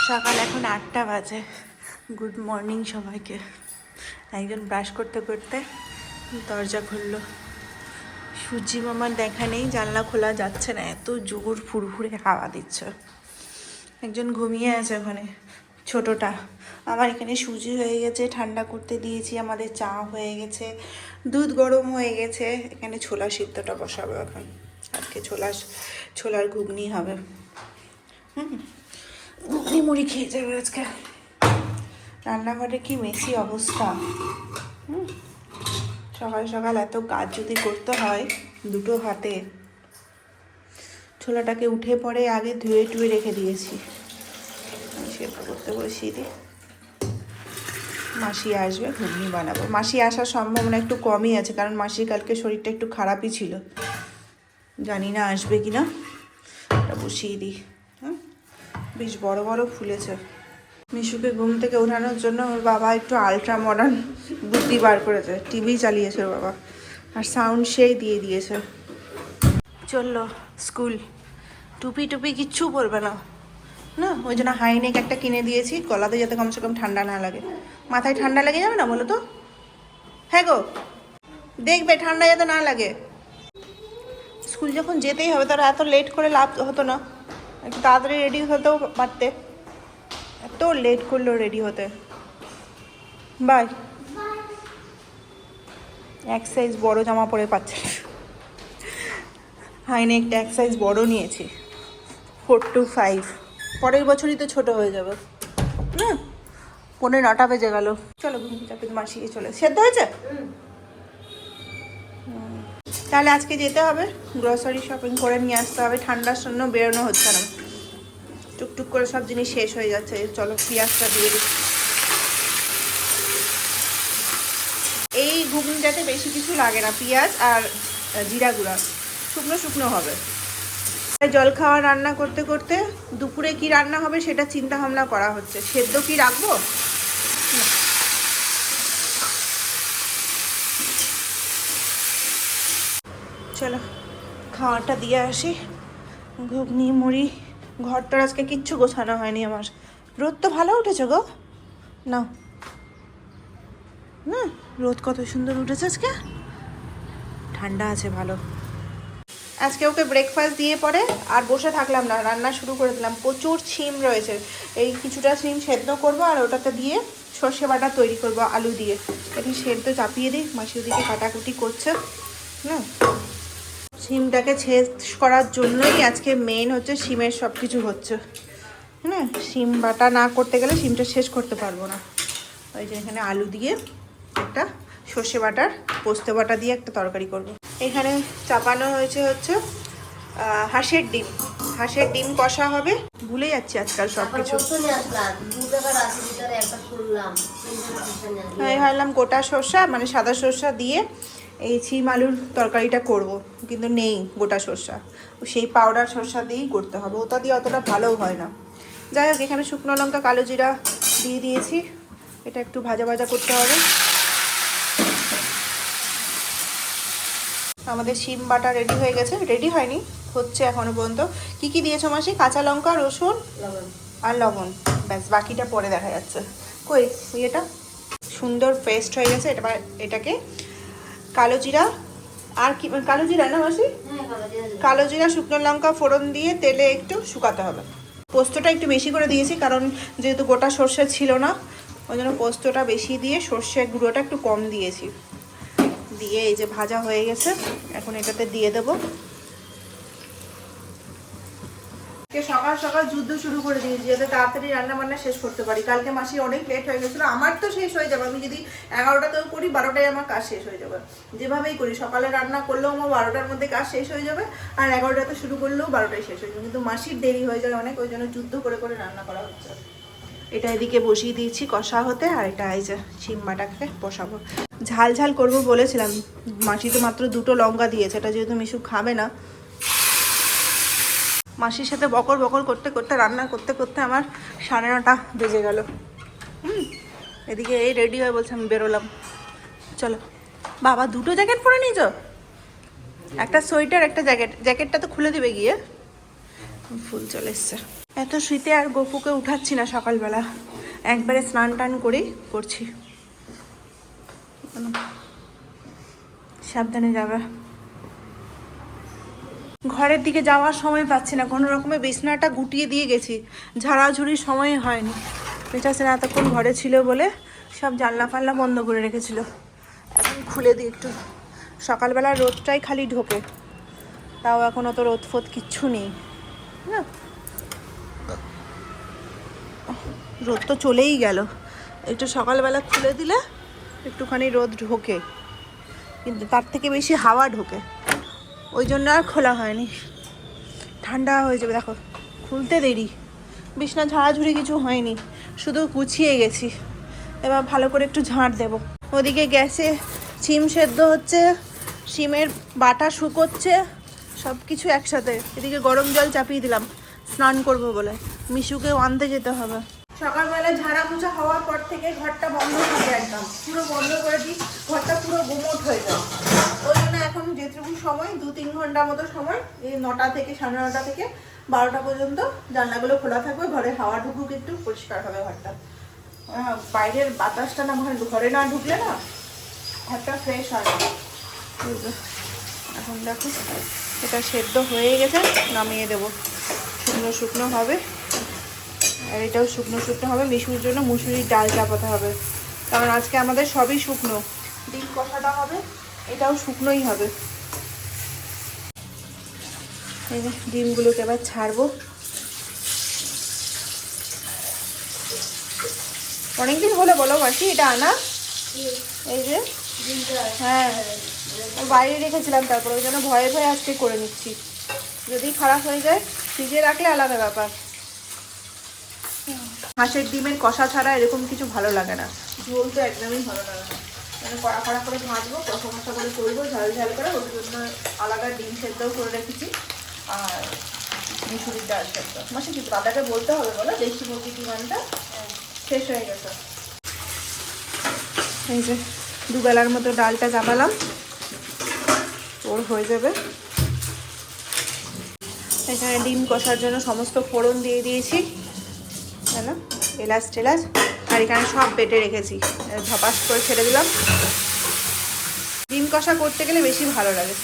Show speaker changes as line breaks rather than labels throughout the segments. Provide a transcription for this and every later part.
সকাল এখন 8টা বাজে। গুড মর্নিং সবাইকে। একজন ব্রাশ করতে করতে দরজা খুললো। সূর্যি মামার দেখা নেই, জানলা খোলা যাচ্ছে না, এত জোর ফুরফুরে হাওয়া দিচ্ছে। একজন ঘুমিয়ে আছে ওখানে, ছোটটা। আমার এখানে সুজি হয়ে গেছে, ঠান্ডা করতে দিয়েছি। আমাদের চা হয়ে গেছে, দুধ গরম হয়ে গেছে। এখানে ছোলা সিদ্ধটা বসাবো এখন। আজকে ছোলার ঘুগনি হবে। ঘুগনি মুড়ি খেয়ে যাবে আজকে। রান্নাঘরে কি মেসি অবস্থা। সকাল সকাল এত কাজ যদি করতে হয় দুটো হাতে। ছোলাটাকে উঠে পড়ে আগে ধুয়ে টুয়ে রেখে দিয়েছি, সেদ্ধ করতে বসিয়ে দিই। মাসি আসবে, ঘুগনি বানাবো। মাসি আসার সম্ভাবনা একটু কমই আছে, কারণ মাসির কালকে শরীরটা একটু খারাপই ছিল। জানি না আসবে কি না। এটা বসিয়ে দিই। বেশ বড় বড় ফুলেছে। মিশুকে ঘুম থেকে ওঠানোর জন্য ওর বাবা একটু আলট্রা মডার্ন বুদ্ধি বার করেছে। টিভি চালিয়েছে ওর বাবা, আর সাউন্ড সেই দিয়ে দিয়েছে। চললো স্কুল। টুপি টুপি কিচ্ছু পরবে না, না ওই জন্য হাইনেক একটা কিনে দিয়েছি, গলাতে যাতে কমসে কম ঠান্ডা না লাগে। মাথায় ঠান্ডা লেগে যাবে না বলো তো? হ্যাঁ গো, দেখবে ঠান্ডা যাতে না লাগে। স্কুল যখন যেতেই হবে, তারা এত লেট করে লাভ হতো না, একটু তাড়াতাড়ি রেডি হতেও পারতে। এত লেট করলো রেডি হতে। বাই। এক সাইজ বড় জামা পরে পাচ্ছে। হাইনে একটা এক সাইজ বড় নিয়েছি, 4 to 5। পরের বছরই তো ছোট হয়ে যাবে না। 9:45 বেজে গেল। চলো ঘুমিয়ে চাপে, মাসিকে চলে। সেদ্ধ হয়েছে? তাহলে আজকে যেতে হবে, গ্রসারি শপিং করে নিয়ে আসতে হবে। ঠান্ডার জন্য বেরোনো হচ্ছে না, টুকটুক করে সব জিনিস শেষ হয়ে যাচ্ছে। চলো পেঁয়াজটা দিয়ে দিই। এই ঘুগনিটাতে বেশি কিছু লাগে না, পেঁয়াজ আর জিরা গুঁড়া, শুকনো শুকনো হবে। জল খাওয়া রান্না করতে করতে দুপুরে কি রান্না হবে সেটা চিন্তা ভাবনা করা হচ্ছে। সেদ্ধ কি রাখবো, চলো খাওয়াটা দিয়ে আসি। ঘুগনি মুড়ি। ঘরটার আজকে কিচ্ছু গোছানো হয়নি আমার। রোদ তো ভালো উঠেছে গো, না না রোদ কত সুন্দর উঠেছে আজকে, ঠান্ডা আছে ভালো। আজকে ওকে ব্রেকফাস্ট দিয়ে পরে আর বসে থাকলাম না, রান্না শুরু করে দিলাম। প্রচুর ছিম রয়েছে, এই কিছুটা ছিম সেদ্ধ করব, আর ওটাতে দিয়ে সর্ষে বাটা তৈরি করব আলু দিয়ে। এটি সেদ্ধ চাপিয়ে দিই, মাসি ওদিকে কাটাকুটি করছে। সিমটাকে শেষ করার জন্যই আজকে মেন হচ্ছে সিমের সব কিছু হচ্ছে। হ্যাঁ, সিম বাটা না করতে গেলে সিমটা শেষ করতে পারবো না। ওই যে এখানে আলু দিয়ে একটা সর্ষে বাটার পোস্ত বাটা দিয়ে একটা তরকারি করব। এখানে চাপানো হয়েছে হচ্ছে হাঁসের ডিম। হাঁসের ডিম কষা হবে। ভুলে যাচ্ছি আজকাল সব কিছু। আমি ভাবলাম গোটা সর্ষা মানে সাদা সর্ষা দিয়ে এই ছিম আলুর তরকারিটা করব, কিন্তু নেই গোটা সর্ষা। সেই পাউডার সর্ষা দিয়েই করতে হবে, ওটা দিয়ে অতটা ভালোও হয় না। যাই হোক, এখানে শুকনো লঙ্কা কালো জিরা দিয়ে দিয়েছি। এটা একটু ভাজা ভাজা করতে হবে। আমাদের শিম বাটা রেডি হয়ে গেছে, রেডি হয়নি, হচ্ছে এখনো পর্যন্ত। কি কি দিয়েছো মাসি? কাঁচা লঙ্কা, রসুন আর লবণ, ব্যাস, বাকিটা পরে দেখা যাচ্ছে। কই এটা সুন্দর পেস্ট হয়ে গেছে। এটাকে কালো জিরা আর কি, কালো জিরা না মাসি? কালো জিরা শুকনো লঙ্কা ফোড়ন দিয়ে তেলে একটু শুকাতে হবে। পোস্তটা একটু বেশি করে দিয়েছি, কারণ যেহেতু গোটা সর্ষে ছিল না, ওই জন্য পোস্তটা বেশি দিয়ে সর্ষের গুঁড়োটা একটু কম দিয়েছি। দিয়ে এই যে ভাজা হয়ে গেছে, এখন এটাতে দিয়ে দেবো। সকাল সকাল যুদ্ধ শুরু করে দিয়েছি যাতে তাড়াতাড়ি রান্না বান্না শেষ করতে পারি। কালকে মাসি অনেক লেট হয়ে গেছিলো। আমার তো শেষ হয়ে যাবে, আমি যদি 11টাতেও করি 12টায় আমার কাজ শেষ হয়ে যাবে। যেভাবেই করি, সকালে রান্না করলেও আমার 12টার মধ্যে কাজ শেষ হয়ে যাবে, আর 11টাতে শুরু করলেও 12টায় শেষ হয়ে যাবে। কিন্তু মাসির দেরি হয়ে যায় অনেক, ওই জন্য যুদ্ধ করে করে রান্না করা হচ্ছে। এটা এদিকে বসিয়ে দিয়েছি কষা হতে, আর এটা এই যে শিম বাটাকে বসাবো। ঝাল ঝাল করবো বলেছিলাম, মাসি তো মাত্র 2টো লঙ্কা দিয়েছে। এটা যেহেতু মিশু খাবে না, মাসির সাথে বকর বকর করতে করতে রান্না করতে করতে আমার 9:30 বেজে গেল। এদিকে এই রেডি হয়ে বলছে আমি বেরোলাম। চলো। বাবা 2টো জ্যাকেট পরে নিয়েছো? একটা সোয়েটার একটা জ্যাকেট। জ্যাকেটটা তো খুলে দিবে গিয়ে। ফুল চলে এসছে। এত শীতে আর গপুকে উঠাচ্ছি না সকালবেলা, একবারে স্নান টান করেই করছি। সাবধানে যাবে। ঘরের দিকে যাওয়ার সময় পাচ্ছি না, কোনো রকমে বিছনাটা গুটিয়ে দিয়ে গেছি, ঝাড়াঝুড়ির সময় হয়নি। এটা সে এতক্ষণ ঘরে ছিল বলে সব জানলা ফাল্লা বন্ধ করে রেখেছিল, এখন খুলে দিই একটু। সকালবেলা রোদটাই খালি ঢোকে, তাও এখন অত রোদ ফোদ কিচ্ছু নেই না, রোদ তো চলেই গেল। একটু সকালবেলা খুলে দিলে একটুখানি রোদ ঢোকে, কিন্তু তার থেকে বেশি হাওয়া ঢোকে, ওই জন্য আর খোলা হয়নি। ঠান্ডা হয়ে যাবে, দেখো খুলতে দেরি। বিছনা ঝাড়াঝুড়ি কিছু হয়নি, শুধু গুছিয়ে গেছি। এবার ভালো করে একটু ঝাঁট দেবো। ওদিকে গ্যাসে শিম সেদ্ধ হচ্ছে, শিমের বাটা শুকোচ্ছে, সব কিছু একসাথে। এদিকে গরম জল চাপিয়ে দিলাম স্নান করবো বলে, মিশুকেও আনতে যেতে হবে। সকালবেলা ঝাড়া মোছা হওয়ার পর থেকে ঘরটা বন্ধ থাকে, একদম পুরো বন্ধ করে দিই, ঘরটা পুরো গুমোট হয়ে যায়। ওই জন্য এখন যেটুকু সময় 2-3 ঘন্টা মতো সময়, এই 9টা থেকে 9:30 থেকে 12টা পর্যন্ত জানলাগুলো খোলা থাকবে, ঘরে হাওয়া ঢুকুক, একটু পরিষ্কার হবে ঘরটা। বাইরের বাতাসটা না ঘরে না ঢুকলে না ঘরটা ফ্রেশ হয় না। এখন দেখো এটা সেদ্ধ হয়ে গেছে, নামিয়ে দেবো। শুকনো শুকনো হবে, আর এটাও শুকনো শুকনো হবে। মিশুর জন্য মুসুরির ডাল চাপাতে হবে, কারণ আজকে আমাদের সবই শুকনো। ডিম কষাটা হবে, এটাও শুকনোই হবে। এই যে ডিমগুলোকে এবার ছাড়বো। অনেকদিন হলো বলো মাসি এটা আনা, এই যে হ্যাঁ বাইরে রেখেছিলাম, তারপরে ওই জন্য ভয়ে ভয়ে আজকে করে নিচ্ছি। যদি খারাপ হয়ে যায় ফ্রিজে রাখলে আলাদা ব্যাপার। হাঁসের ডিমের কষা ছাড়া এরকম কিছু ভালো লাগে না, ঝোল তো একদমই ভালো লাগে না। মানে কড়া কড়া করে ভাজবো, কষা কষা করে করবো, ঝাল ঝাল করে। ওর জন্য আলাদা ডিম সেদ্ধও করে রেখেছি, আর মুসুরির ডাল সেদ্ধ। মাসে কি দাদাকে বলতে হবে বলো, দেশি মুরগি ডিমান্ডটা শেষ হয়ে গেছে। এই যে দুবেলার মতো ডালটা চাপালাম, ওর হয়ে যাবে। এখানে ডিম কষার জন্য সমস্ত ফোড়ন দিয়ে দিয়েছি, কেন এলাচ টেলাচ, আর এখানে সব বেটে রেখেছি, ঝপাস করে ছেড়ে দিলাম। ডিম কষা করতে গেলে বেশি ভালো লাগে,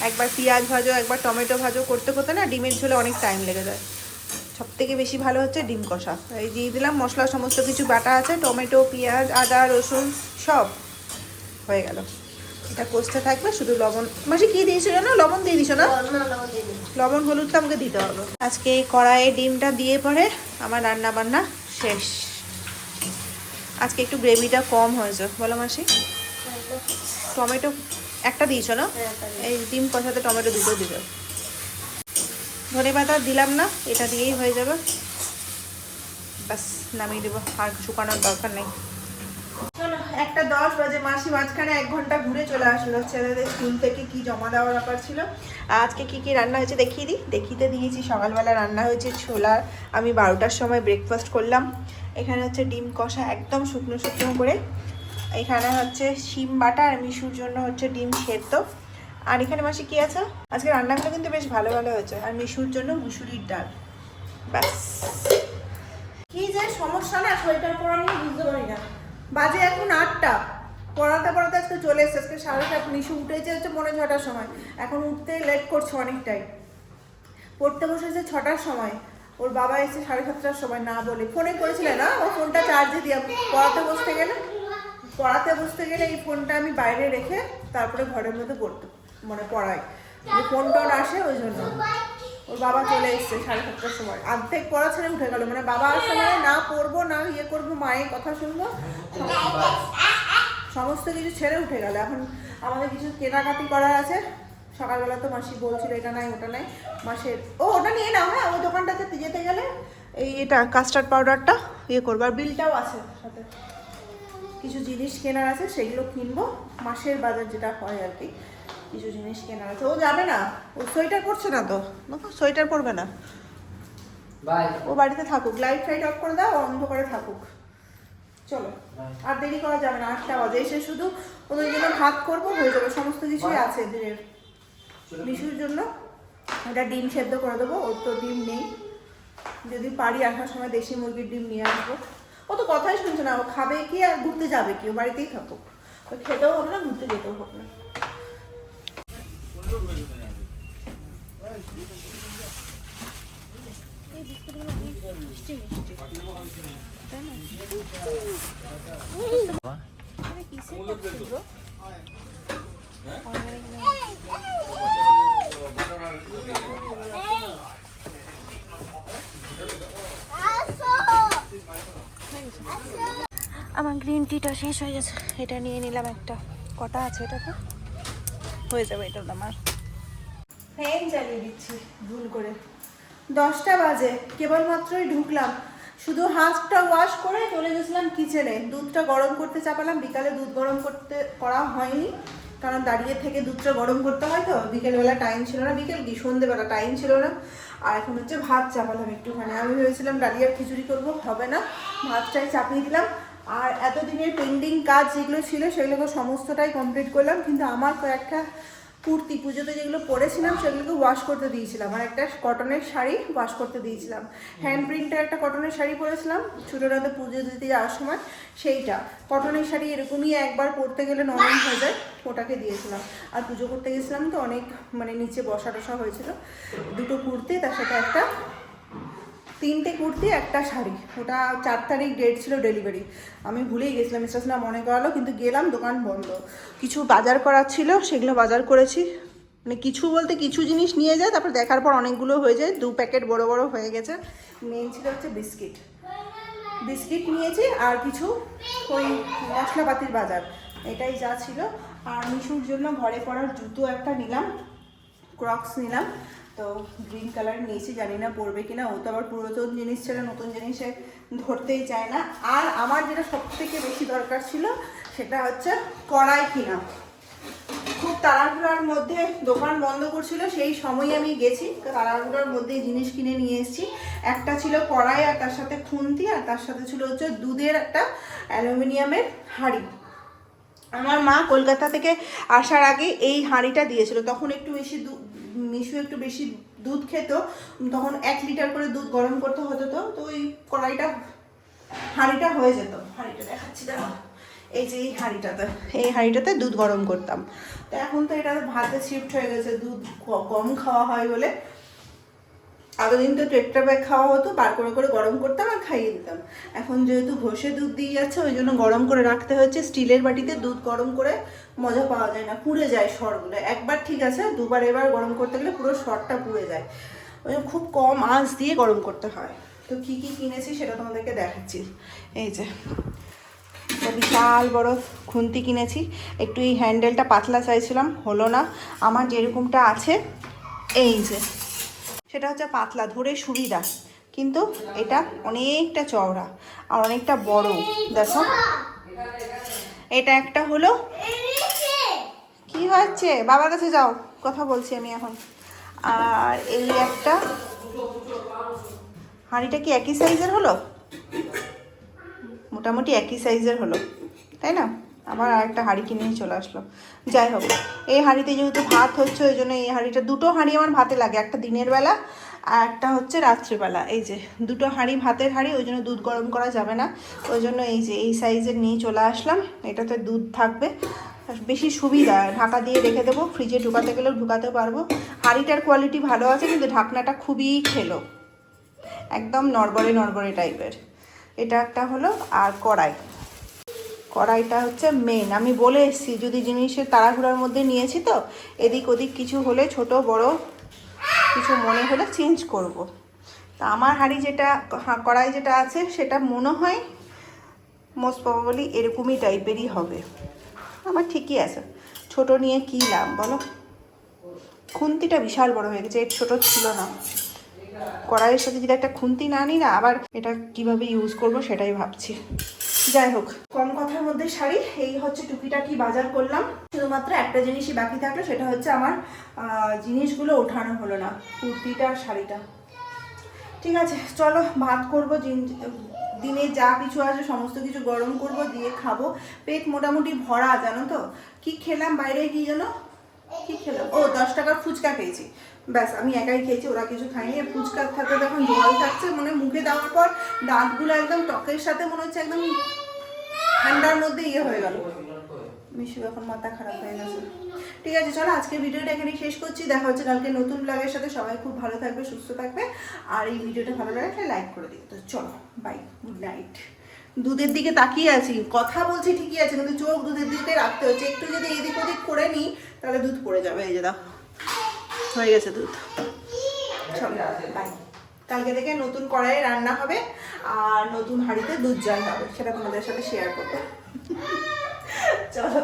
একবার পেঁয়াজ ভাজো একবার টমেটো ভাজো করতে করতে না ডিমের ঝোলে অনেক টাইম লেগে যায়। সব থেকে বেশি ভালো হচ্ছে ডিম কষা। এই দিয়ে দিলাম মশলা, সমস্ত কিছু বাটা আছে, টমেটো পেঁয়াজ আদা রসুন সব হয়ে গেল। এটা কষতে থাকবে, শুধু লবণ। মাসি কি দিয়েছিল না, লবণ দিয়ে দিছো না? লবণ হলুদ তো আমাকে দিতে হবে। আজকে এই কড়াইয়ে ডিমটা দিয়ে পরে আমার রান্না বান্না শেষ। আজকে একটু গ্রেভিটা কম হয়েছে বলো মাসি। টমেটো একটা দিয়েছো না? এই ডিম কষাতে টমেটো দুটো দিবে। ধনে পাতা দিলাম না, এটা দিয়েই হয়ে যাবে। ব্যাস নামিয়ে দেবো, আর শুকানোর দরকার নেই। চলো 1:10 বাজে। মাসি মাঝখানে 1 ঘন্টা ঘুরে চলে আসলো, ছেলেদের স্কুল থেকে কি জমা দেওয়ার ব্যাপার ছিল। আজকে কি কি রান্না হয়েছে দেখিয়ে দিই। দেখিতে দিয়েছি সকালবেলা রান্না হয়েছে ছোলা, আমি 12টার সময় ব্রেকফাস্ট করলাম। এখানে হচ্ছে ডিম কষা একদম শুকনো শুকনো করে, এখানে হচ্ছে শিম বাটা, আর মিশুর জন্য হচ্ছে ডিম সেদ্ধ। আর এখানে মাসি কি আছে, আজকে রান্নাগুলো কিন্তু বেশ ভালো ভালো হয়েছে। আর মিশুর জন্য মুসুরির ডাল। ব্যাস, কি যে সমস্যা না সোয়েটার পরা নিয়ে বুঝতে পারি না। বাজে এখন 8টা, পড়াতে পড়াতে আজকে চলে এসছে। আজকে 7:30 মিশু উঠেছে হচ্ছে 6:45 সময়, এখন উঠতে লেট করছে অনেকটাই। পড়তে বসেছে 6টার সময়, ওর বাবা এসে 7:30টার সময়, না বলে ফোনে করেছিলে না, ও ফোনটা চার্জে দিয়ে পড়াতে বসতে গেলে এই ফোনটা আমি বাইরে রেখে তারপরে ঘরের মধ্যে পড়াই, যে ফোনটা আসে ওই জন্য। ওর বাবা চলে এসছে 7:30টার সময়, অর্ধেক পড়া ছেড়ে উঠে গেল। মানে বাবা আসলে মানে না পড়বো না ইয়ে করবো, মায়ের কথা শুনবো, সমস্ত কিছু ছেড়ে উঠে গেল। এখন আমাদের কিছু কেনাকাটি করার আছে। সকালবেলা তো মাসি বলছিল এটা নাই ওটা নাই, মাসের ওটা নিয়ে নাও। হ্যাঁ, ওই দোকানটাতে যেতে গেলে এটা কাস্টার্ড পাউডারটা ইয়ে করবো, আর বিলটাও আছে সাথে। কিছু জিনিস কেনার আছে, সেগুলো কিনবো। মাসের বাজার যেটা হয় আর কি, কিছু জিনিস কেনার আছে। ও যাবে না, ও সোয়েটার পরছে না তো, সোয়েটার পরবে না, ও বাড়িতে থাকুক। লাইট ফাইট অফ করে দাও, অন্ধকারে থাকুক। চলো আর দেরি করা যাবে না, 8টা বাজে। এসে শুধু ওদের জন্য ভাত করবো, হয়ে যাবে। সমস্ত কিছুই আছে দিনের। মিশুর জন্য এটা ডিম সেদ্ধ করে দেবো, ওর তো ডিম নেই। যদি পারি আসার সময় দেশি মুরগির ডিম নিয়ে আসবো। ও তো কথাই শুনছে না, ও খাবে কি আর ঘুরতে যাবে কি, ও বাড়িতেই থাকুক, ও খেতেও হবে না ঘুরতে যেতেও হবে না। আমার গ্রিন টিটা শেষ হয়ে গেছে, এটা নিয়ে নিলাম একটা। কটা আছে এটাতে? হয়ে যাবে এটা আমার। ফ্যান চালিয়ে দিচ্ছি ভুল করে। 10টা বাজে, কেবলমাত্রই ঢুকলাম, শুধু হাতটা ওয়াশ করে চলে গেছিলাম কিচেনে। দুধটা গরম করতে চাপালাম, বিকালে দুধ গরম করা হয়নি, কারণ দাঁড়িয়ে থেকে দুধটা গরম করতে হয় তো, বিকেলবেলা টাইম ছিল না, বিকেল কি সন্ধ্যেবেলা টাইম ছিল না। আর এখন হচ্ছে ভাত চাপালাম একটুখানি। আমি ভেবেছিলাম ডালিয়ার খিচুড়ি করবো, হবে না, ভাতটাই চাপিয়ে দিলাম। আর এতদিনের পেন্ডিং কাজ যেগুলো ছিল সেগুলোকে সমস্তটাই কমপ্লিট করলাম। কিন্তু আমার কয়েকটা কুর্তি পুজোতে যেগুলো পরেছিলাম সেগুলোকে ওয়াশ করতে দিয়েছিলাম, আর একটা কটনের শাড়ি ওয়াশ করতে দিয়েছিলাম। হ্যান্ড প্রিন্টের একটা কটনের শাড়ি পরেছিলাম ছোটোটাতে পুজো দিতে যাওয়ার সময়, সেইটা কটনের শাড়ি এরকমই একবার পরতে গেলে নরম হয়ে যায়, ওটাকে দিয়েছিলাম। আর পুজো করতে গেছিলাম তো অনেক মানে নিচে বসা টসা হয়েছিল। দুটো কুর্তি, তার সাথে একটা 3টে কুর্তি, একটা শাড়ি। ওটা 4 তারিখ ডেট ছিল ডেলিভারি, আমি ভুলেই গেছিলাম, স্টেশনে মনে করালো, কিন্তু গেলাম দোকান বন্ধ। কিছু বাজার করার ছিল সেগুলো বাজার করেছি, মানে কিছু বলতে কিছু জিনিস নিয়ে যায়, তারপর দেখার পর অনেকগুলো হয়ে যায়, 2 প্যাকেট বড় বড় হয়ে গেছে। মেন ছিল হচ্ছে বিস্কিট নিয়েছি, আর কিছু ওই মশলাপাতির বাজার, এটাই যা ছিল। আর মিশুর জন্য ঘরে পরার জুতো একটা নিলাম, ক্রক্স নিলাম, তো গ্রিন কালার নিয়েছি, জানি না পরবে কিনা, ও তো আবার পুরাতন জিনিস ছেড়ে নতুন জিনিসে ধরতেই চায় না। আর আমার যেটা সবথেকে বেশি দরকার ছিল সেটা হচ্ছে কড়াই কিনা। খুব তাড়াহুড়ার মধ্যে দোকান বন্ধ করছিল, সেই সময় আমি গেছি, তাড়াহুড়ার মধ্যে জিনিস কিনে নিয়ে এসেছি। একটা ছিল কড়াই, আর তার সাথে খুন্তি, আর তার সাথে ছিল হচ্ছে দুধের একটা অ্যালুমিনিয়ামের হাঁড়ি। আমার মা কলকাতা থেকে আসার আগে এই হাঁড়িটা দিয়েছিল, তখন একটু বেশি মিশু একটু বেশি দুধ খেত, তখন 1 লিটার করে দুধ গরম করতে হতো, তো ওই হাঁড়িটা হয়ে যেত। হাঁড়িটা দেখাচ্ছি দেখো, এই যে এই হাঁড়িটাতে দুধ গরম করতাম। তো এখন তো এটা ভাতে শিফট হয়ে গেছে, দুধ কম খাওয়া হয় বলে। এতদিন তো টেট্রা প্যাক খাওয়া হতো, বার করে করে গরম করতাম আর খাইয়ে দিতাম। এখন যেহেতু ঘষে দুধ দিয়ে যাচ্ছে, ওই জন্য গরম করে রাখতে হচ্ছে। স্টিলের বাটিতে দুধ গরম করে মজা পাওয়া যায় না, পুড়ে যায় সরগুলো। একবার ঠিক আছে, দুবার এবার গরম করতে গেলে পুরো সরটা পুড়ে যায়, ওই জন্য খুব কম আঁচ দিয়ে গরম করতে হয়। তো কী কী কিনেছি সেটা তোমাদেরকে দেখাচ্ছি। এই যে বিশাল বড় খুন্তি কিনেছি, একটু এই হ্যান্ডেলটা পাতলা চাইছিলাম, হলো না। আমার যেরকমটা আছে এই যে সেটা হচ্ছে পাতলা, ধরে সুবিধা, কিন্তু এটা অনেকটা চওড়া আর অনেকটা বড়। দেখো এটা একটা হলো, কি হচ্ছে বাবার কাছে যাও, কথা বলছি আমি এখন। আর এই একটা হাঁড়িটা কি একই সাইজের হলো? মোটামুটি একই সাইজের হলো, তাই না? আবার আরেকটা হাঁড়ি কিনেই চলে আসলো। যাই হোক, এই হাঁড়িতে যেহেতু ভাত হচ্ছে ওই জন্য এই হাঁড়িটা, 2টো হাঁড়ি আমার ভাতে লাগে, একটা দিনের বেলা আর একটা হচ্ছে রাত্রিবেলা। এই যে 2টো হাঁড়ি ভাতের হাঁড়ি, ওই জন্য দুধ গরম করা যাবে না, ওই জন্য এই যে এই সাইজের নিয়ে চলে আসলাম। এটাতে দুধ থাকবে, বেশি সুবিধা, ঢাকা দিয়ে রেখে দেবো, ফ্রিজে ঢুকাতে গেলেও ঢুকাতে পারবো। হাঁড়িটার কোয়ালিটি ভালো আছে, কিন্তু ঢাকনাটা খুবই খেলো, একদম নড়বড়ে টাইপের। এটা একটা হলো। আর কড়াইটা হচ্ছে মেন, আমি বলে এসেছি যদি জিনিসের তাড়াহুড়ার মধ্যে নিয়েছি তো, এদিক ওদিক কিছু হলে, ছোট বড় কিছু মনে হলে চেঞ্জ করব। তা আমার হাঁড়ি যেটা, কড়াই যেটা আছে সেটা মনে হয় মোস্ট প্রবাবলি এরকমই টাইপেরই হবে। আমার ঠিকই আছে, ছোট নিয়ে কী লাভ বলো? খুন্তিটা বিশাল বড় হয়ে গেছে, এর ছোট ছিল না। কড়াইয়ের সাথে যদি একটা খুন্তি না নিই না, আবার এটা কিভাবে ইউজ করব সেটাই ভাবছি। যাই হোক, কম কথার মধ্যে শাড়ি, এই হচ্ছে টুকিটাকি বাজার করলাম। শুধুমাত্র একটা জিনিসই বাকি থাকলো, সেটা হচ্ছে আমার জিনিসগুলো ওঠানো হলো না, কুর্তিটা আর শাড়িটা। ঠিক আছে, চলো ভাত করবো, দিনে যা কিছু আছে সমস্ত কিছু গরম করব, দিয়ে খাবো। পেট মোটামুটি ভরা, জানো তো কি খেলাম বাইরে, কি যেন কি খেলাম? ও 10 টাকার ফুচকা খেয়েছি, ব্যাস আমি একাই খেয়েছি, ওরা কিছু খাইনি। ফুচকার সাথে যখন জল থাকছে মনে মুখে দেওয়ার পর দাঁতগুলো একদম টকের সাথে মনে হচ্ছে একদম ঠান্ডার মধ্যে ইয়ে হয়ে গেল। মিশু এখন মাথা খারাপ হয়ে গেছে। ঠিক আছে চলো আজকের ভিডিওটা এখানেই শেষ করছি, দেখা হচ্ছে কালকে নতুন ব্লগের সাথে। সবাই খুব ভালো থাকবে, সুস্থ থাকবে, আর এই ভিডিওটা ভালো লাগলে লাইক করে দিও। তো চলো বাই, গুড নাইট। দুধের দিকে তাকিয়ে আছি, কথা বলছি ঠিকই আছে কিন্তু চোখ দুধের দিকে রাখতে হচ্ছে, একটু যদি এদিক ওদিক করে নিই তাহলে দুধ পড়ে যাবে। এই যে দাও হয়ে গেছে দুধ। চলো বাই। কালকে থেকে নতুন কড়াইয়ে রান্না হবে আর নতুন হাঁড়িতে দুধ জাল হবে, সেটা তোমাদের সাথে শেয়ার করবো। চলো।